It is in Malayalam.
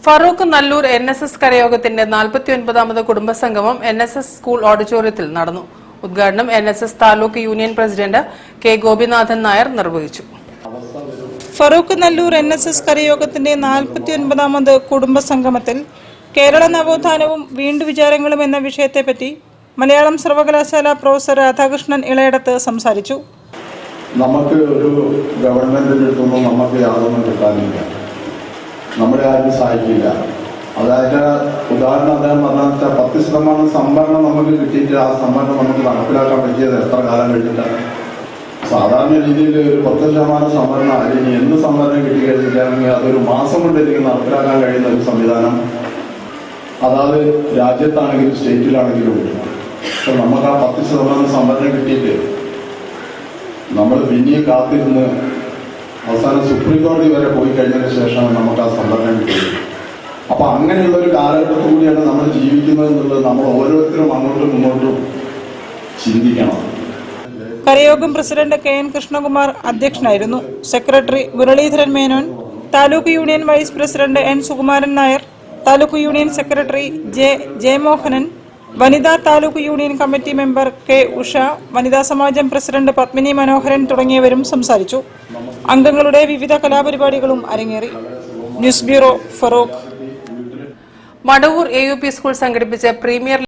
ഫറൂഖ് നല്ലൂർ NSS കരയോഗത്തിന്റെ 49ാമത് കുടുംബസംഗമം NSS സ്കൂൾ ഓഡിറ്റോറിയത്തിൽ നടന്നു. ഉദ്ഘാടനം NSS taluk union president K Gopinathan Nair നിർവഹിച്ചു. ഫറൂഖ് നല്ലൂർ NSS കരയോഗത്തിന്റെ 49ാമത് കുടുംബസംഗമത്തിൽ കേരള നവോത്ഥാനവും വീണ്ടുവിചാരങ്ങളും എന്ന വിഷയത്തെപ്പറ്റി മലയാളം സർവകലാശാല പ്രൊഫസർ രാധാകൃഷ്ണൻ ഇളയടത്ത് സംസാരിച്ചു. നമുക്ക് ഒരു ഗവൺമെന്റിൽ നിന്നും നമുക്ക് യാതൊന്നും കിട്ടാനില്ല, നമ്മളെ ആരും സഹായിക്കില്ല. അതായത് ഉദാഹരണം അദ്ദേഹം പറഞ്ഞാൽ 10% സംവരണം നമുക്ക് കിട്ടിയിട്ട് ആ സംവരണം നമുക്ക് നടപ്പിലാക്കാൻ പറ്റിയത് എത്ര കാലം കഴിഞ്ഞിട്ടാണ്? സാധാരണ രീതിയിൽ ഒരു 10% സംവരണം അല്ലെങ്കിൽ എന്ത് സംവരണം കിട്ടി കഴിഞ്ഞിട്ടാണെങ്കിൽ അതൊരു മാസം കൊണ്ട് എനിക്ക് നടപ്പിലാക്കാൻ കഴിയുന്ന ഒരു സംവിധാനം അതായത് രാജ്യത്താണെങ്കിലും സ്റ്റേറ്റിലാണെങ്കിലും കിട്ടും. അപ്പോൾ നമുക്ക് ആ 10% സംവരണം കിട്ടിയിട്ട് നമ്മൾ പിന്നെയും കാത്തിരുന്ന് അവസാനം സുപ്രീം കോടതി വരെ പോയി കഴിഞ്ഞതിന് ശേഷമാണ് നമുക്ക് ആ സംവരണം കിട്ടിയത്. അപ്പൊ അങ്ങനെയുള്ള ഒരു കാലഘട്ടത്തിൽ കൂടിയാണ് നമ്മൾ ജീവിക്കുന്നത് എന്നുള്ളത് നമ്മൾ ഓരോരുത്തരും അങ്ങോട്ടും മുന്നോട്ടും ചിന്തിക്കണം. കരയോഗം പ്രസിഡന്റ് KN കൃഷ്ണകുമാർ അധ്യക്ഷനായിരുന്നു. Secretary Muraleedharan Menon, taluk union vice president N Sukumaran Nair, taluk union secretary J Mohanan, വനിതാ taluk union committee member K Usha, വനിതാ സമാജം പ്രസിഡന്റ് പത്മിനി മനോഹരൻ തുടങ്ങിയവരും സംസാരിച്ചു. അംഗങ്ങളുടെ വിവിധ കലാപരിപാടികളും അരങ്ങേറി. News bureau, Feroke. Madavoor AUP school സംഘടിപ്പിച്ച പ്രീമിയർ